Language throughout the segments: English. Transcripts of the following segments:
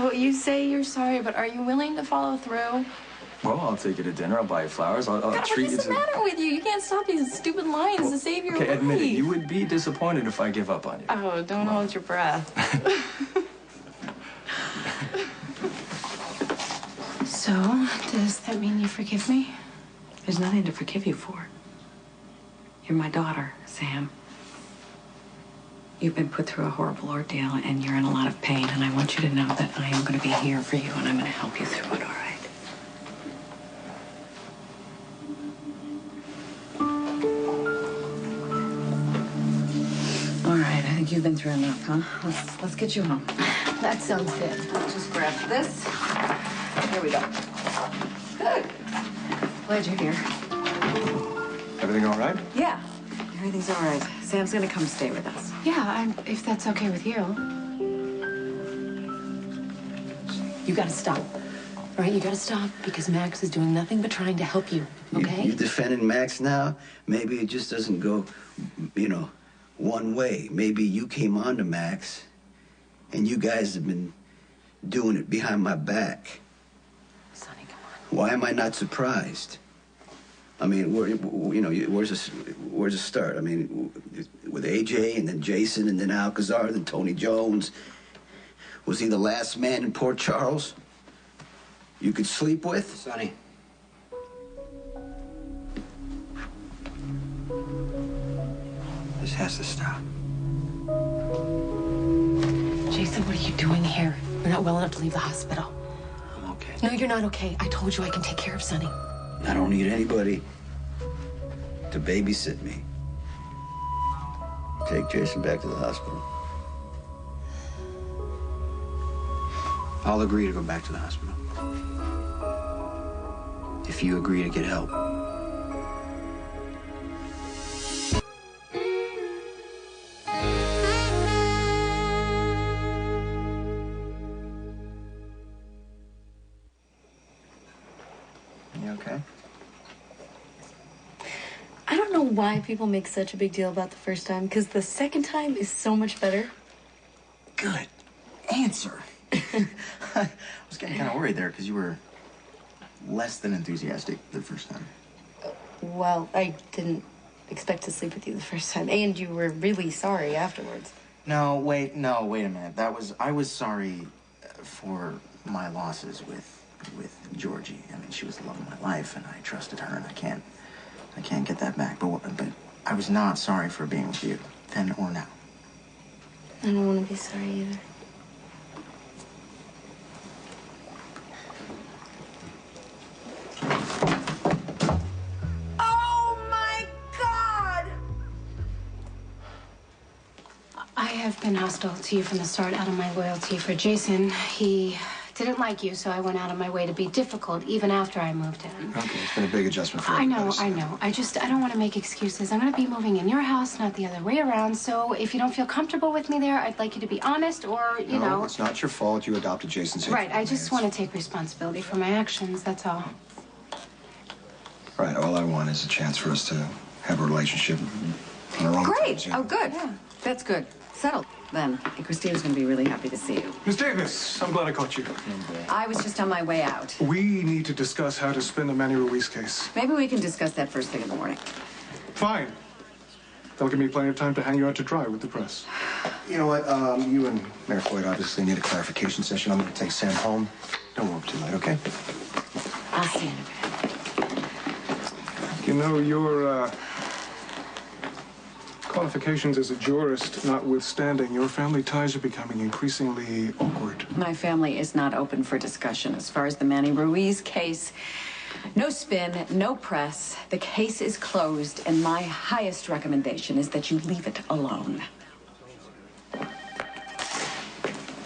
So you say you're sorry, but are you willing to follow through? Well, I'll take you to dinner. I'll buy you flowers. I'll treat you to... What's the matter with you? You can't stop these stupid lines to save your life. Okay, admit it. You would be disappointed if I give up on you. Oh, don't hold your breath. So, does that mean you forgive me? There's nothing to forgive you for. You're my daughter, Sam. You've been put through a horrible ordeal, and you're in a lot of pain, and I want you to know that I am going to be here for you, and I'm going to help you through it, all right? All right, I think you've been through enough, huh? Let's get you home. That sounds good. I'll just grab this. Here we go. Good. Glad you're here. Everything all right? Yeah, everything's all right. Sam's gonna come stay with us. Yeah, if that's okay with you. You gotta stop. All right, you gotta stop because Max is doing nothing but trying to help you, okay? You're defending Max now? Maybe it just doesn't go, one way. Maybe you came on to Max and you guys have been doing it behind my back. Sonny, come on. Why am I not surprised? I mean, where's the start? I mean, with AJ and then Jason and then Alcazar, then Tony Jones. Was he the last man in Port Charles you could sleep with? Sonny. This has to stop. Jason, what are you doing here? You're not well enough to leave the hospital. I'm okay. No, you're not okay. I told you I can take care of Sonny. I don't need anybody to babysit me. Take Jason back to the hospital. I'll agree to go back to the hospital. If you agree to get help. You okay? I don't know why people make such a big deal about the first time, because the second time is so much better. Good answer. I was getting kind of worried there because you were less than enthusiastic the first time. Well, I didn't expect to sleep with you the first time, and you were really sorry afterwards. No, wait a minute. I was sorry for my losses with Georgie. I mean, she was the love of my life, and I trusted her, and I can't get that back. But I was not sorry for being with you, then or now. I don't want to be sorry either. Oh, my God! I have been hostile to you from the start out of my loyalty for Jason. He didn't like you, so I went out of my way to be difficult even after I moved in. Okay, it's been a big adjustment for I everybody. know. I don't want to make excuses. I'm going to be moving in your house, not the other way around. So if you don't feel comfortable with me there, I'd like you to be honest or, you know. No, it's not your fault. You adopted Jason's hateful Right, I just want to take responsibility for my actions, that's all. Right, all I want is a chance for us to have a relationship on our own terms, Great. you know? Oh, good. Yeah. That's good. Settled. Then Christina's going to be really happy to see you. Miss Davis, I'm glad I caught you. I was just on my way out. We need to discuss how to spin the Manny Ruiz case. Maybe we can discuss that first thing in the morning. Fine. That'll give me plenty of time to hang you out to dry with the press. You know what? You and Mayor Floyd obviously need a clarification session. I'm going to take Sam home. Don't work too late, okay? I'll see you in a bit. You know, your qualifications as a jurist notwithstanding, your family ties are becoming increasingly awkward. My family is not open for discussion. As far as the Manny Ruiz case, no spin, no press. The case is closed, and my highest recommendation is that you leave it alone.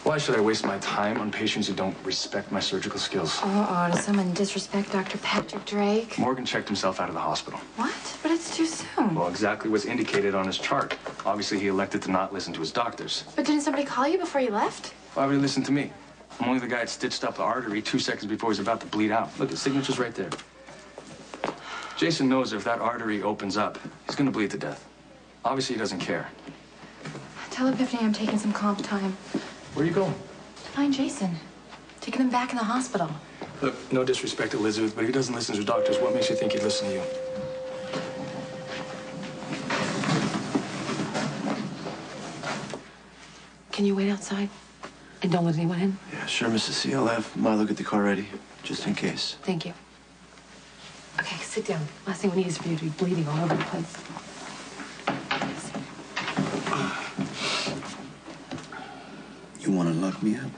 Why should I waste my time on patients who don't respect my surgical skills? Does someone disrespect Dr. Patrick Drake? Morgan checked himself out of the hospital. What? But it's too soon. Well, exactly what's indicated on his chart. Obviously, he elected to not listen to his doctors. But didn't somebody call you before you left? Why would he listen to me? I'm only the guy that stitched up the artery 2 seconds before he's about to bleed out. Look, the signature's right there. Jason knows if that artery opens up, he's gonna bleed to death. Obviously, he doesn't care. Tell Epiphany I'm taking some comp time. Where are you going? Find Jason. Taking him back in the hospital. Look, no disrespect to Elizabeth, but if he doesn't listen to doctors, what makes you think he'd listen to you? Can you wait outside? And don't let anyone in? Yeah, sure, Mrs. C. I'll have Milo get the car ready, just in case. Thank you. Okay, sit down. Last thing we need is for you to be bleeding all over the place. You want to lock me up?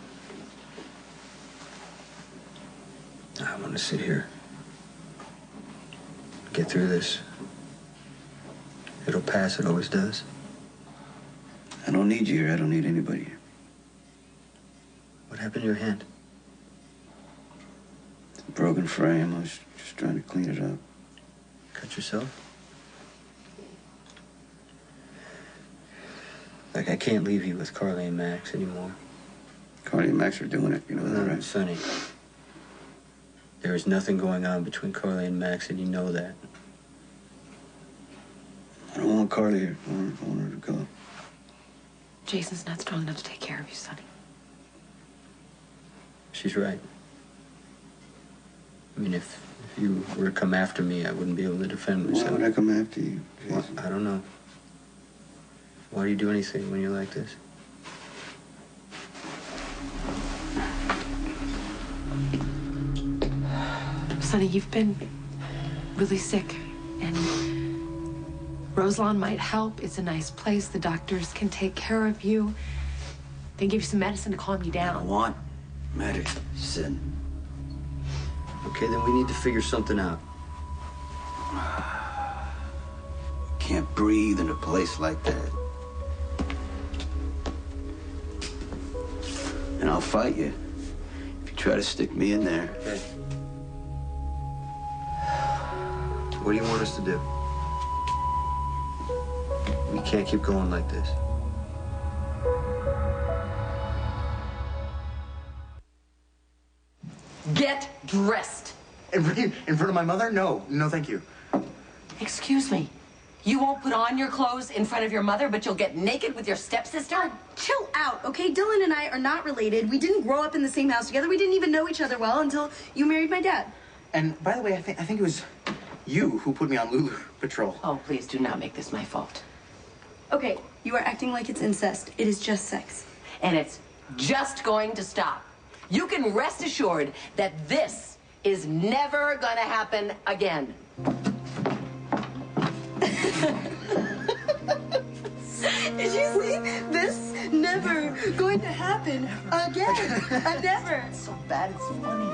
I want to sit here. Get through this. It'll pass, it always does. I don't need you here. I don't need anybody here. What happened to your hand? It's a broken frame. I was just trying to clean it up. Cut yourself? Like, I can't leave you with Carly and Max anymore. Carly and Max are doing it, you know that, right? Sonny, there is nothing going on between Carly and Max, and you know that. I don't want Carly here. I want her to go. Jason's not strong enough to take care of you, Sonny. She's right. I mean, if you were to come after me, I wouldn't be able to defend myself. Why would I come after you, Jason? Well, I don't know. Why do you do anything when you're like this? Sonny, you've been really sick, and Roselawn might help. It's a nice place. The doctors can take care of you. They give you some medicine to calm you down. I want medicine. Okay, then we need to figure something out. Can't breathe in a place like that. And I'll fight you if you try to stick me in there. Okay. What do you want us to do? We can't keep going like this. Get dressed. In front of my mother? No, thank you. Excuse me. You won't put on your clothes in front of your mother, but you'll get naked with your stepsister? Chill out, okay? Dylan and I are not related. We didn't grow up in the same house together. We didn't even know each other well until you married my dad. And by the way, I think it was you who put me on Lulu Patrol. Oh, please do not make this my fault. Okay, you are acting like it's incest. It is just sex. And it's just going to stop. You can rest assured that this is never gonna happen again. Did you see? This never going to happen again. Never. It's so bad, it's funny.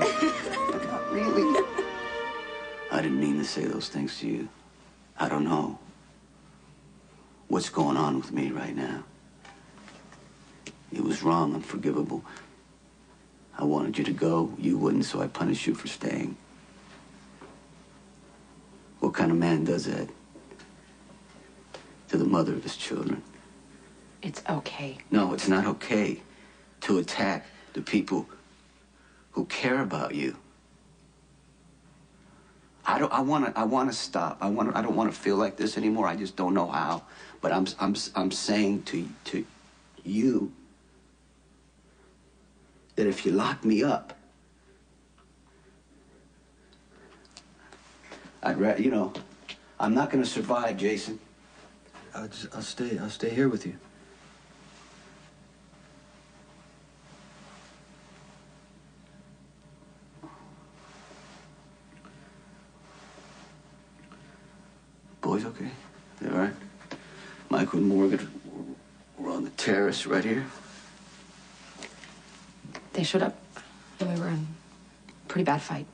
Not really. I didn't mean to say those things to you. I don't know what's going on with me right now. It was wrong, unforgivable. I wanted you to go. You wouldn't, so I punished you for staying. What kind of man does that to the mother of his children? It's okay. No, it's not okay to attack the people who care about you. I want to stop. I don't want to feel like this anymore. I just don't know how. But I'm saying to you that if you lock me up, I'd rather, you know, I'm not going to survive, Jason. I'll stay here with you. Boys, okay? They all right? Michael and Morgan were on the terrace right here. They showed up, and we were in a pretty bad fight.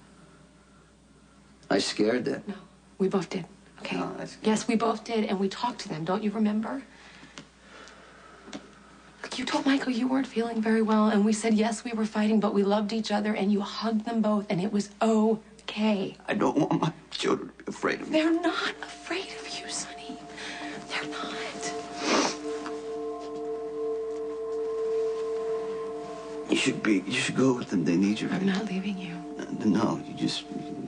I scared them. No, we both did. Okay. No, that's... Yes, we both did, and we talked to them. Don't you remember? You told Michael you weren't feeling very well, and we said yes, we were fighting, but we loved each other, and you hugged them both, and it was okay. I don't want my children to be afraid of me. They're not afraid of you, Sonny. They're not. You should go with them. They need you. I'm not leaving you. No,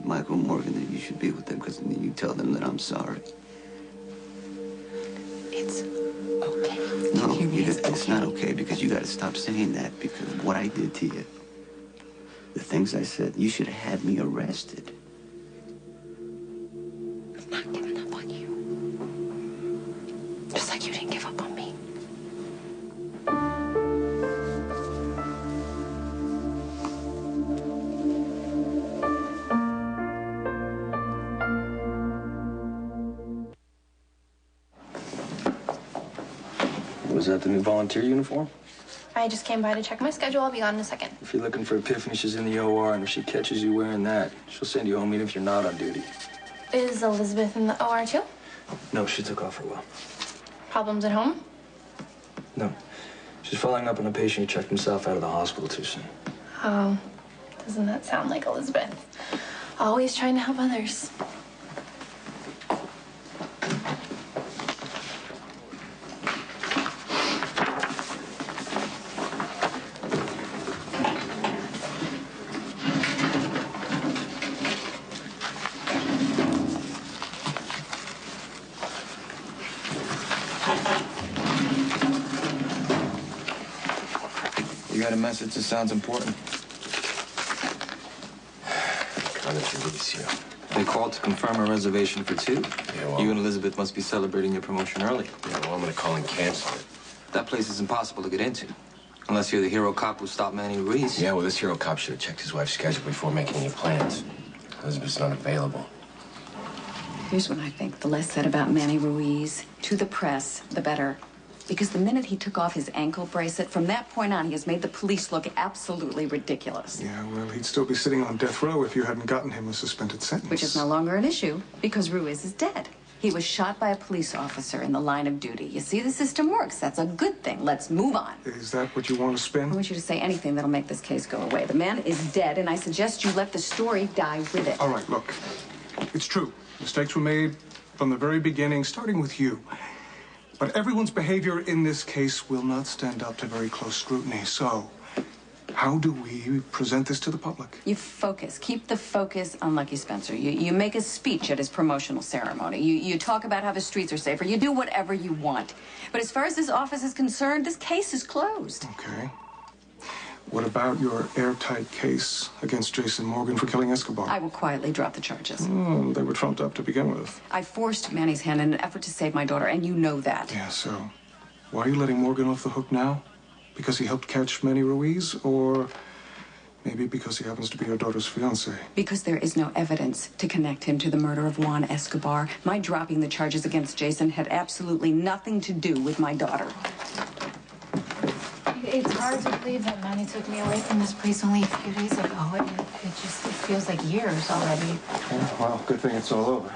Michael and Morgan, you should be with them because then you tell them that I'm sorry. It's okay. No, It's it's not okay because you got to stop saying that because of what I did to you. The things I said, you should have had me arrested. I'm not giving up on you. Just like you didn't give up on me. Was that the new volunteer uniform? I just came by to check my schedule. I'll be gone in a second. If you're looking for Epiphany, she's in the OR, and if she catches you wearing that, she'll send you home even if you're not on duty. Is Elizabeth in the OR too? No, she took off for a while. Problems at home? No. She's following up on a patient who checked himself out of the hospital too soon. Oh, doesn't that sound like Elizabeth? Always trying to help others. You got a message that sounds important. Conor Felicio. They called to confirm a reservation for 2. Yeah, well, You and Elizabeth must be celebrating your promotion early. yeah, well, I'm gonna call and cancel it. That place is impossible to get into. Unless you're the hero cop who stopped Manny Ruiz. Yeah, well, this hero cop should have checked his wife's schedule before making any plans. Elizabeth's not available. Here's what I think. The less said about Manny Ruiz to the press, the better. Because the minute he took off his ankle bracelet, from that point on, he has made the police look absolutely ridiculous. Yeah, well, he'd still be sitting on death row if you hadn't gotten him a suspended sentence. Which is no longer an issue, because Ruiz is dead. He was shot by a police officer in the line of duty. You see, the system works. That's a good thing. Let's move on. Is that what you want to spin? I want you to say anything that'll make this case go away. The man is dead, and I suggest you let the story die with it. All right, look. It's true. Mistakes were made from the very beginning, starting with you. But everyone's behavior in this case will not stand up to very close scrutiny. So, how do we present this to the public? You focus. Keep the focus on Lucky Spencer. You make a speech at his promotional ceremony. You talk about how the streets are safer. You do whatever you want. But as far as this office is concerned, this case is closed. Okay. What about your airtight case against Jason Morgan for killing Escobar? I will quietly drop the charges. They were trumped up to begin with. I forced Manny's hand in an effort to save my daughter, and you know that. Yeah, so why are you letting Morgan off the hook now? Because he helped catch Manny Ruiz? Or maybe because he happens to be your daughter's fiancé? Because there is no evidence to connect him to the murder of Juan Escobar. My dropping the charges against Jason had absolutely nothing to do with my daughter. It's hard to believe that Manny took me away from this place only a few days ago. It feels like years already. Yeah, well, good thing it's all over.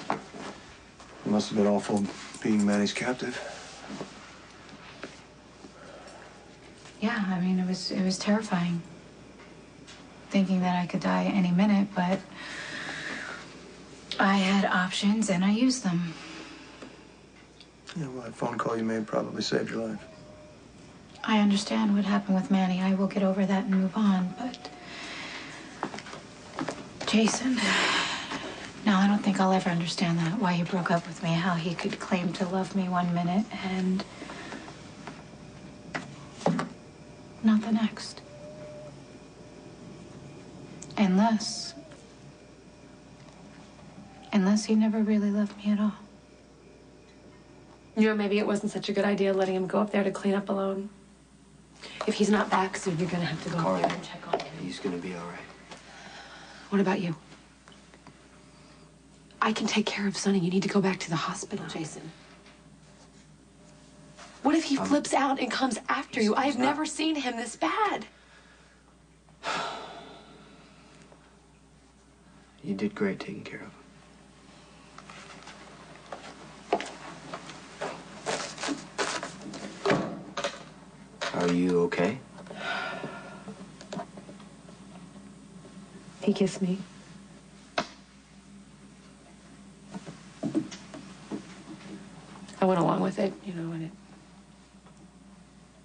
It must have been awful being Manny's captive. Yeah, I mean, it was terrifying. Thinking that I could die any minute, but I had options and I used them. Yeah, well, that phone call you made probably saved your life. I understand what happened with Manny. I will get over that and move on, but Jason, no, I don't think I'll ever understand that. Why he broke up with me, how he could claim to love me one minute and not the next. Unless he never really loved me at all. You know, maybe it wasn't such a good idea letting him go up there to clean up alone. If he's not back soon, you're gonna have to go up there and check on him. He's gonna be all right. What about you? I can take care of Sonny. You need to go back to the hospital, Jason. What if he flips out and comes after you? I've never seen him this bad. You did great taking care of him. Are you okay? He kissed me. I went along with it, you know, and it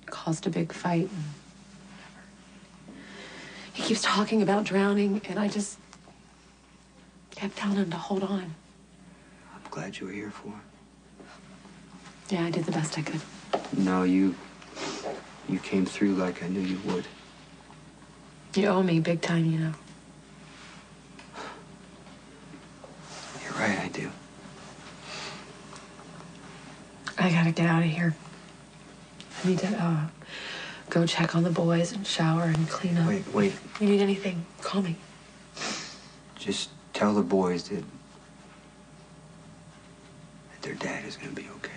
caused a big fight. And he keeps talking about drowning, and I just kept telling him to hold on. I'm glad you were here for him. Yeah, I did the best I could. No, you came through like I knew you would. You owe me big time, you know. You're right, I do. I gotta get out of here. I need to go check on the boys and shower and clean up. Wait. You need anything, call me. Just tell the boys that their dad is gonna be okay.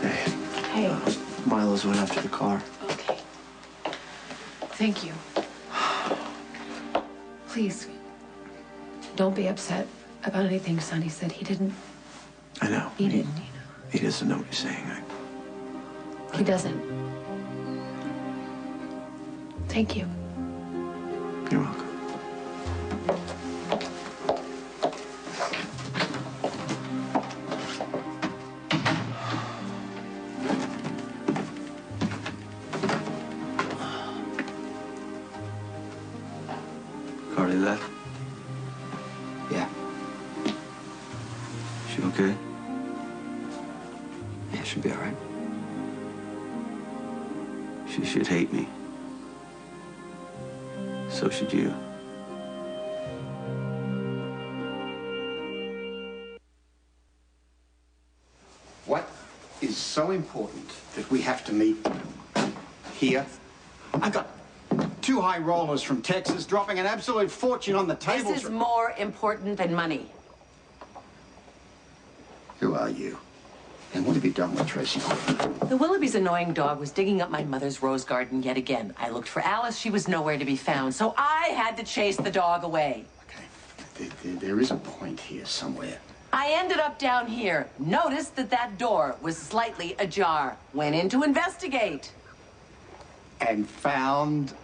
Hey. Milo's went up to the car. Okay. Thank you. Please, don't be upset about anything Sonny said. He didn't. I know. He didn't, you know. He doesn't know what he's saying. He doesn't. Thank you. You're welcome. Carly left? Yeah. She okay? Yeah, she'll be all right. She should hate me. So should you. What is so important that we have to meet here? I got two high rollers from Texas dropping an absolute fortune on the table. This is more important than money. Who are you? And what have you done with Tracy Horton? The Willoughby's annoying dog was digging up my mother's rose garden yet again. I looked for Alice. She was nowhere to be found. So I had to chase the dog away. Okay. There is a point here somewhere. I ended up down here. Noticed that door was slightly ajar. Went in to investigate. And found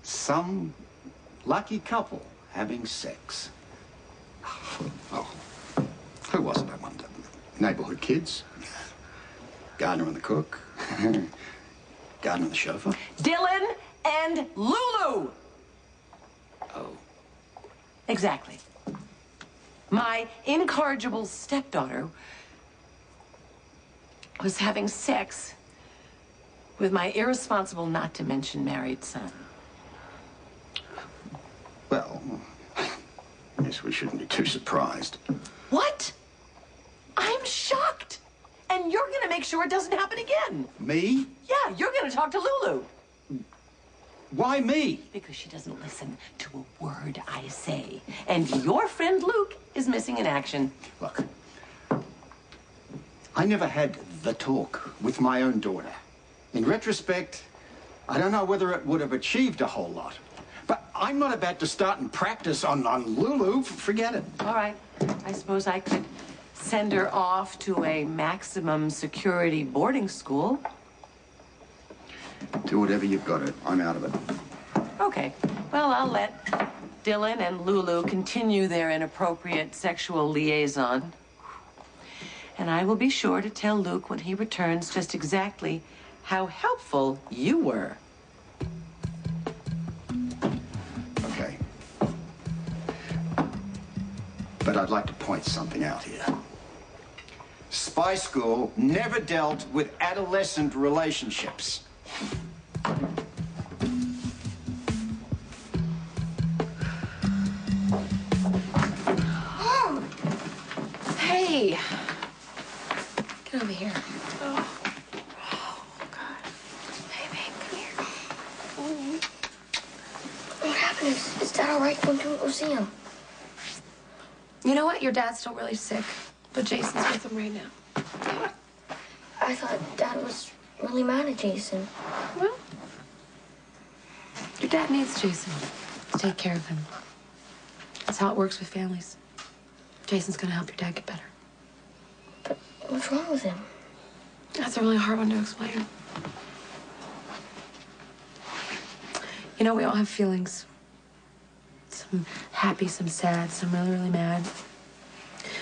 some lucky couple having sex. Oh, who was it, I wonder? Neighborhood kids? Gardner and the cook? Gardner and the chauffeur? Dylan and Lulu! Oh. Exactly. My incorrigible stepdaughter was having sex with my irresponsible, not to mention married son. Well, I guess we shouldn't be too surprised. What? I'm shocked. And you're gonna make sure it doesn't happen again. Me? Yeah, you're gonna talk to Lulu. Why me? Because she doesn't listen to a word I say. And your friend Luke is missing in action. Look, I never had the talk with my own daughter. In retrospect, I don't know whether it would have achieved a whole lot. But I'm not about to start and practice on Lulu. Forget it. All right. I suppose I could send her off to a maximum security boarding school. Do whatever you've got to. I'm out of it. Okay. Well, I'll let Dylan and Lulu continue their inappropriate sexual liaison. And I will be sure to tell Luke when he returns just exactly how helpful you were. Okay. But I'd like to point something out here. Spy School never dealt with adolescent relationships. Hey. Get over here. Oh, God. Hey, babe, come here. What happened? Is Dad all right? When can we go see him? You know what? Your dad's still really sick, but Jason's with him right now. I thought Dad was really mad at Jason. Well, your dad needs Jason to take care of him. That's how it works with families. Jason's gonna help your dad get better. But what's wrong with him? That's a really hard one to explain. You know, we all have feelings. Some happy, some sad, some really, really mad.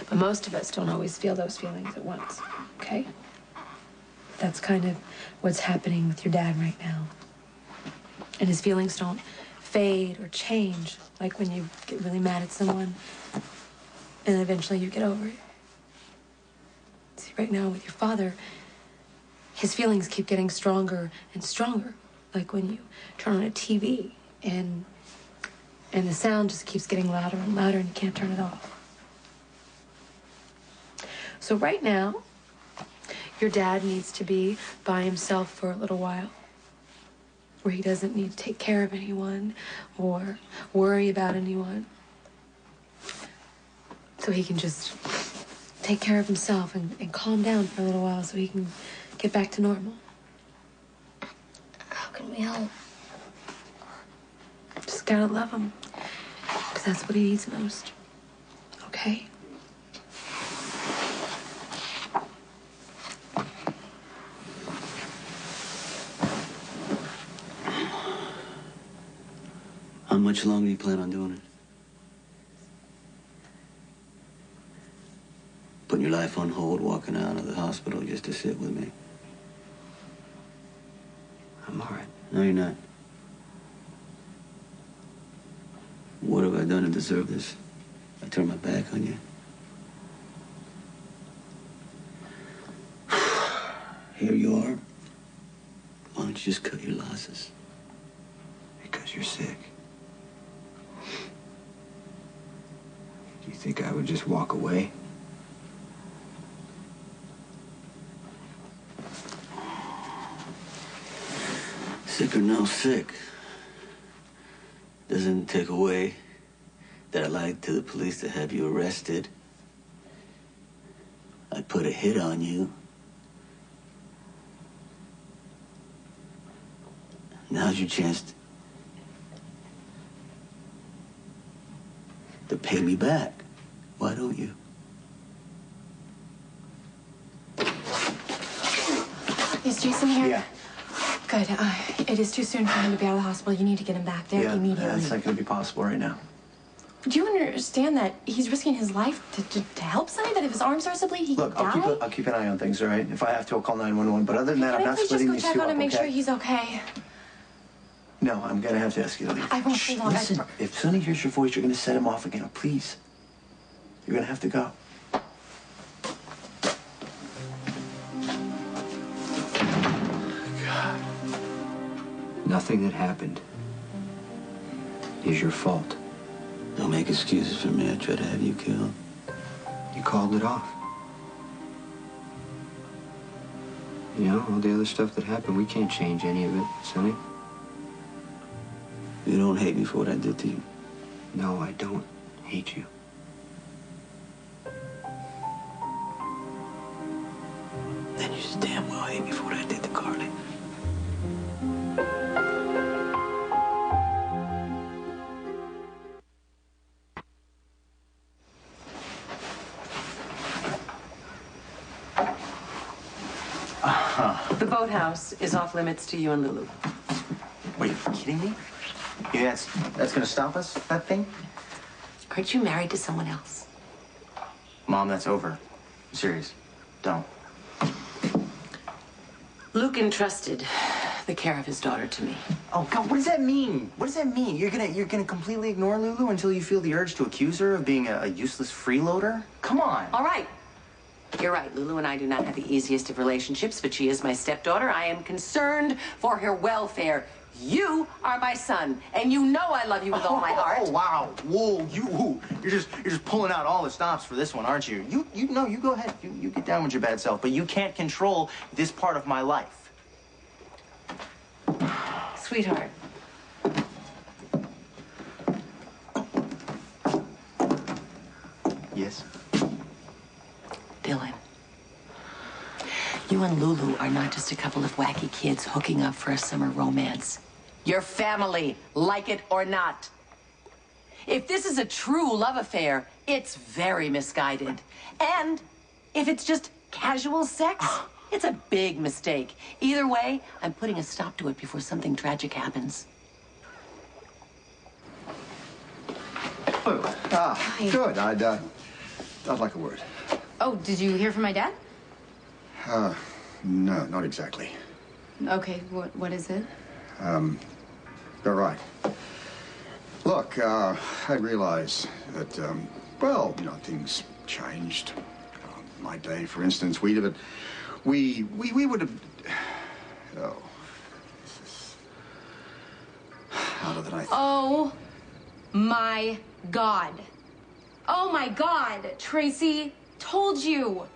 But most of us don't always feel those feelings at once, okay? That's kind of what's happening with your dad right now. And his feelings don't fade or change, like when you get really mad at someone and eventually you get over it. See, right now with your father, his feelings keep getting stronger and stronger, like when you turn on a TV and the sound just keeps getting louder and louder and you can't turn it off. So right now, your dad needs to be by himself for a little while, where he doesn't need to take care of anyone or worry about anyone. So he can just take care of himself and calm down for a little while so he can get back to normal. How can we help? Just gotta love him, because that's what he needs most. Okay? How much longer do you plan on doing it? Putting your life on hold, walking out of the hospital just to sit with me? I'm all right. No, you're not. What have I done to deserve this? I turned my back on you. Here you are. Why don't you just cut your losses? Because you're sick. Do you think I would just walk away? Sick or no sick, doesn't take away that I lied to the police to have you arrested. I put a hit on you. Now's your chance to pay me back. Why don't you? Is Jason here? Yeah. Good. It is too soon for him to be out of the hospital. You need to get him back there immediately. That's not going to be possible right now. Do you understand that he's risking his life to help Sonny? That if his arms are to bleed, he Look, could die? I'll keep an eye on things, all right? If I have to, I'll call 911. But other than that, I'm not splitting these two up, Can I please just go check on him, make okay? sure he's okay? No, I'm going to have to ask you to leave. I won't stay long. Listen, if Sonny hears your voice, you're going to set him off again. Please. You're going to have to go. God. Nothing that happened is your fault. Don't make excuses for me. I tried to have you killed. You called it off. You know, all the other stuff that happened, we can't change any of it, Sonny. You don't hate me for what I did to you. No, I don't hate you. Then you just damn well hate me for what I did to Carly. The boathouse is off limits to you and Lulu. Wait, are you kidding me? Yeah, that's gonna stop us, that thing? Aren't you married to someone else? Mom, that's over. I'm serious. Don't. Luke entrusted the care of his daughter to me. Oh God, what does that mean? What does that mean? You're gonna completely ignore Lulu until you feel the urge to accuse her of being a useless freeloader? Come on. All right. You're right. Lulu and I do not have the easiest of relationships, but she is my stepdaughter. I am concerned for her welfare. You are my son, and you know I love you with all my heart. Oh wow! Whoa! You're just pulling out all the stops for this one, aren't you? You go ahead. You get down with your bad self, but you can't control this part of my life. Sweetheart. Yes. Dylan. You and Lulu are not just a couple of wacky kids hooking up for a summer romance. You're family, like it or not. If this is a true love affair, it's very misguided. And if it's just casual sex, it's a big mistake. Either way, I'm putting a stop to it before something tragic happens. Oh, good. I'd like a word. Oh, did you hear from my dad? No, not exactly. Okay, what is it? All right. Look, I realize that, well, you know, things changed. My day, for instance, we would have... Oh, this is harder than I thought. Oh, my God. Oh, my God. Tracy, told you.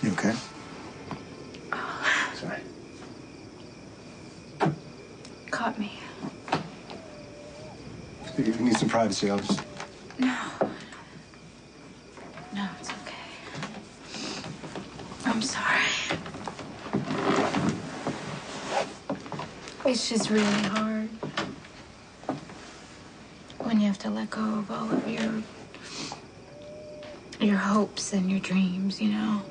You okay? Sorry. Caught me. If you need some privacy, I'll just... No. No, it's okay. I'm sorry. It's just really hard when you have to let go of all of your hopes and your dreams, you know?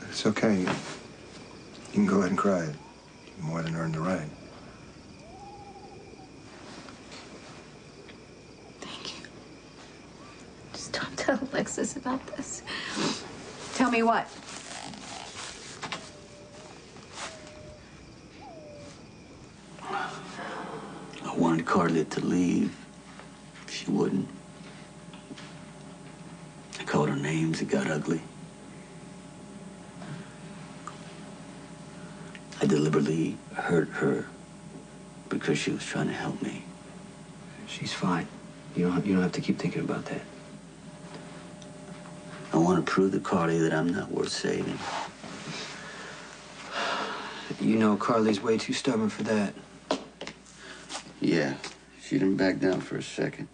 It's okay. You can go ahead and cry. You more than earned the right. Thank you. Just don't tell Alexis about this. Tell me what? I wanted Carly to leave. She wouldn't. I called her names. It got ugly. I deliberately hurt her because she was trying to help me. She's fine. You don't have to keep thinking about that. I want to prove to Carly that I'm not worth saving. You know Carly's way too stubborn for that. Yeah, she didn't back down for a second.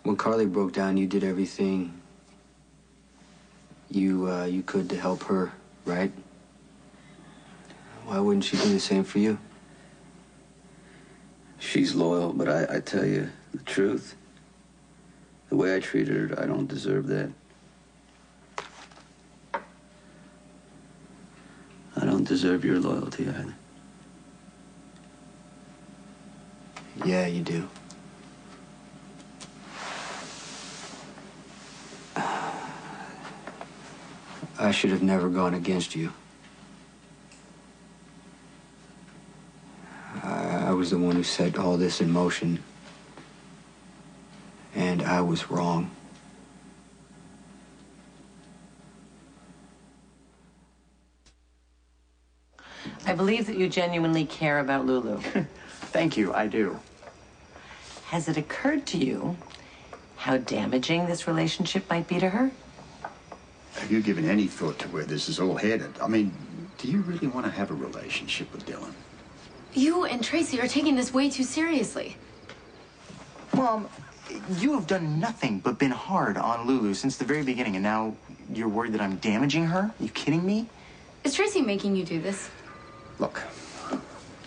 When Carly broke down, you did everything you could to help her, right? Why wouldn't she do the same for you? She's loyal, but I tell you the truth. The way I treated her, I don't deserve that. I don't deserve your loyalty either. Yeah, you do. I should have never gone against you. I was the one who set all this in motion. And I was wrong. I believe that you genuinely care about Lulu. Thank you, I do. Has it occurred to you how damaging this relationship might be to her? Have you given any thought to where this is all headed? I mean, do you really want to have a relationship with Dylan? You and Tracy are taking this way too seriously. Mom, you have done nothing but been hard on Lulu since the very beginning, and now you're worried that I'm damaging her? Are you kidding me? Is Tracy making you do this? Look,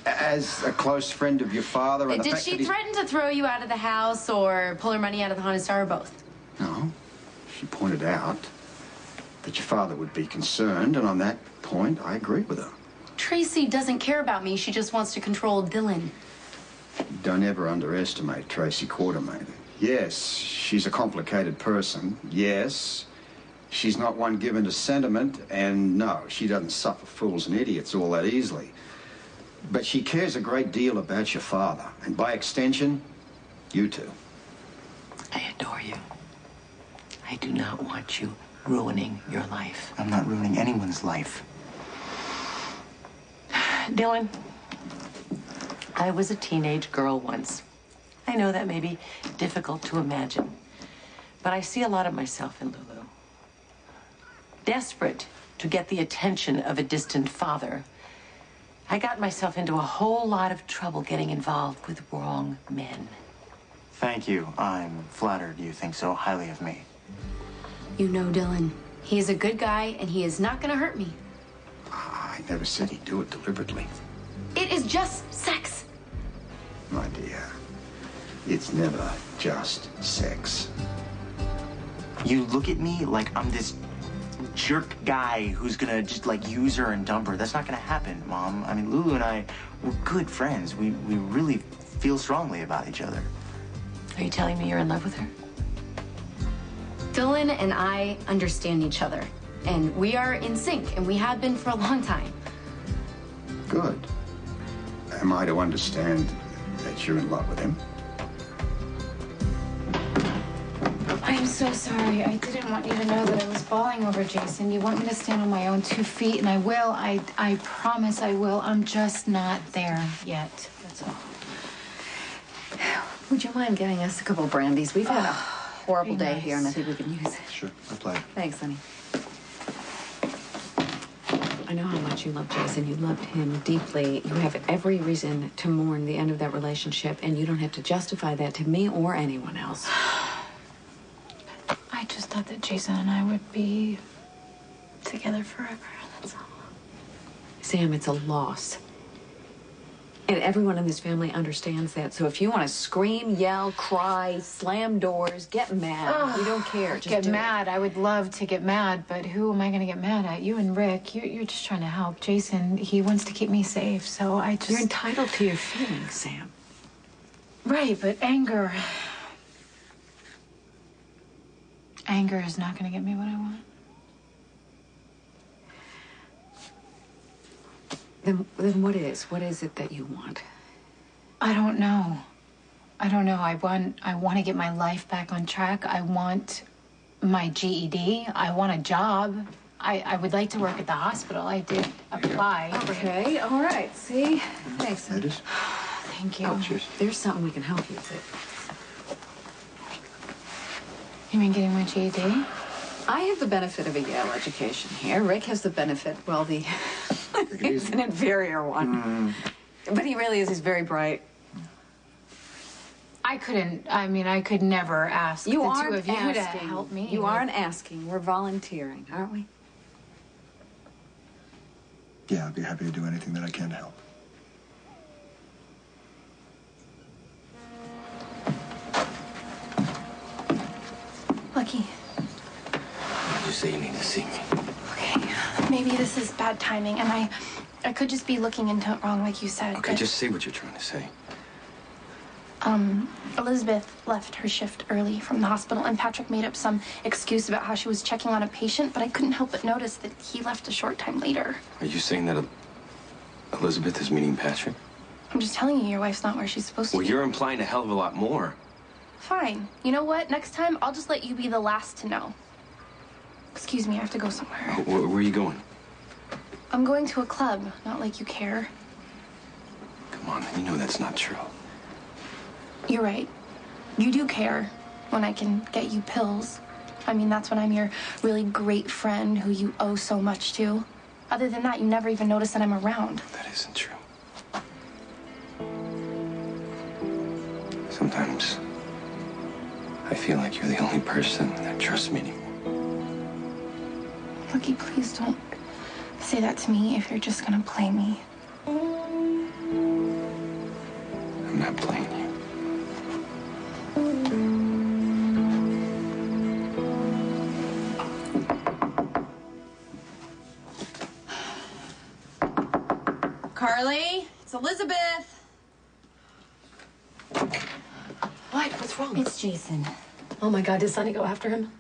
as a close friend of your father and the Did fact she that threaten to throw you out of the house or pull her money out of the Haunted Star or both? No. She pointed out that your father would be concerned, and on that point, I agree with her. Tracy doesn't care about me. She just wants to control Dylan. Don't ever underestimate Tracy Quartermain. Yes, she's a complicated person. Yes, she's not one given to sentiment, and no, she doesn't suffer fools and idiots all that easily. But she cares a great deal about your father, and by extension, you two. I adore you. I do not want you ruining your life. I'm not ruining anyone's life. Dylan, I was a teenage girl once. I know that may be difficult to imagine, but I see a lot of myself in Lulu. Desperate to get the attention of a distant father, I got myself into a whole lot of trouble getting involved with wrong men. Thank you. I'm flattered you think so highly of me. You know Dylan. He is a good guy, and he is not going to hurt me. I never said he'd do it deliberately. It is just sex. It's never just sex. You look at me like I'm this jerk guy who's gonna just like use her and dump her. That's not gonna happen, Mom. I mean, Lulu and I, we're good friends. We really feel strongly about each other. Are you telling me you're in love with her? Dylan and I understand each other, and we are in sync, and we have been for a long time. Good. Am I to understand that you're in love with him? I'm so sorry. I didn't want you to know that I was bawling over Jason. You want me to stand on my own 2 feet, and I will. I promise I will. I'm just not there yet. That's all. Would you mind getting us a couple of brandies? We've had a horrible day here, and I think we can use it. Sure, I'll play. Thanks, honey. I know how much you love Jason. You loved him deeply. You have every reason to mourn the end of that relationship, and you don't have to justify that to me or anyone else. I just thought that Jason and I would be together forever, that's all. Sam, it's a loss. And everyone in this family understands that. So if you want to scream, yell, cry, slam doors, get mad, we don't care. Just Get do it. mad. I would love to get mad, but who am I going to get mad at? You and Rick, you're just trying to help. Jason, he wants to keep me safe, so I just... You're entitled to your feelings, Sam. Right, but anger... Anger is not going to get me what I want. Then what is? What is it that you want? I don't know. I don't know. I want to get my life back on track. I want my GED. I want a job. I would like to work at the hospital. I did apply. Okay, all right. See? Thanks. Ladies? Thank you. Oh, cheers. There's something we can help you with. You mean getting my GED? I have the benefit of a Yale education here. Rick has the benefit, well, it's an inferior one. But he really is. He's very bright. I could never ask You the aren't two of you to asking. help me. You aren't asking. We're volunteering, aren't we? Yeah, I'd be happy to do anything that I can to help. Lucky. You say you need to see me. Okay, maybe this is bad timing, and I could just be looking into it wrong, like you said. Okay, but, just say what you're trying to say. Elizabeth left her shift early from the hospital, and Patrick made up some excuse about how she was checking on a patient, but I couldn't help but notice that he left a short time later. Are you saying that Elizabeth is meeting Patrick? I'm just telling you, your wife's not where she's supposed to Well, be. you're implying a hell of a lot more. Fine. You know what? Next time, I'll just let you be the last to know. Excuse me, I have to go somewhere. Where are you going? I'm going to a club, not like you care. Come on, you know that's not true. You're right. You do care when I can get you pills. I mean, that's when I'm your really great friend who you owe so much to. Other than that, you never even notice that I'm around. That isn't true. Sometimes I feel like you're the only person that trusts me anymore. Lucky, please don't say that to me if you're just gonna play me. I'm not playing you. Carly, it's Elizabeth. What? What's wrong? It's Jason. Oh my God, did Sonny go after him?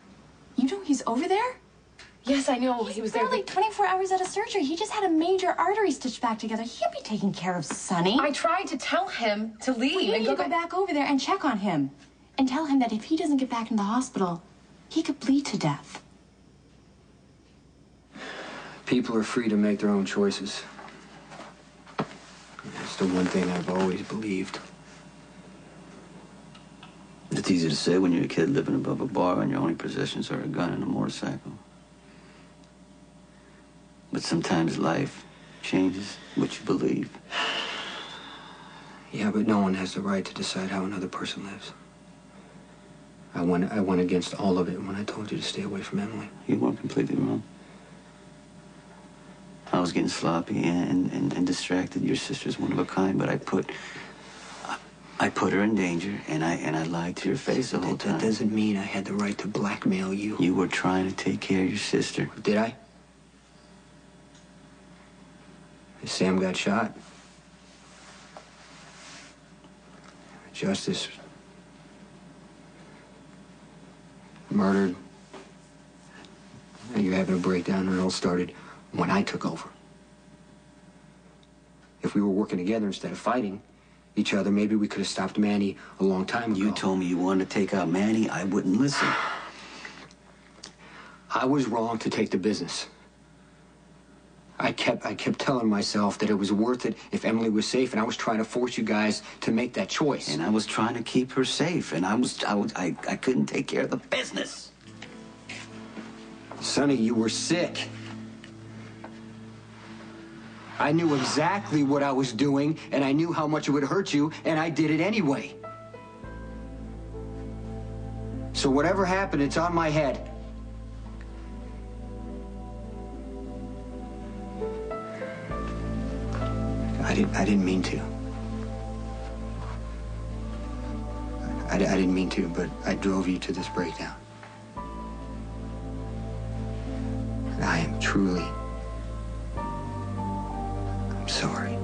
You know he's over there? Yes, I know. He was there. Barely 24 hours out of surgery. He just had a major artery stitched back together. He can't be taking care of Sonny. I tried to tell him to leave Well, you and need to go back over there and check on him. And tell him that if he doesn't get back in the hospital, he could bleed to death. People are free to make their own choices. That's the one thing I've always believed. It's easy to say when you're a kid living above a bar and your only possessions are a gun and a motorcycle. But sometimes life changes what you believe. Yeah, but no one has the right to decide how another person lives. I went against all of it when I told you to stay away from Emily. You weren't completely wrong. I was getting sloppy and distracted. Your sister's one of a kind, but I put I put her in danger, and I lied to your face the whole time. That doesn't mean I had the right to blackmail you. You were trying to take care of your sister. Did I? Sam got shot. Justice murdered. You're having a breakdown, and it all started when I took over. If we were working together instead of fighting each other, maybe we could have stopped Manny a long time ago. You told me you wanted to take out Manny. I wouldn't listen. I was wrong to take the business. I kept telling myself that it was worth it if Emily was safe, and I was trying to force you guys to make that choice. And I was trying to keep her safe, and I couldn't take care of the business. Sonny, you were sick. I knew exactly what I was doing, and I knew how much it would hurt you, and I did it anyway. So whatever happened, it's on my head. I didn't mean to. I didn't mean to, but I drove you to this breakdown. And I am truly... I'm sorry.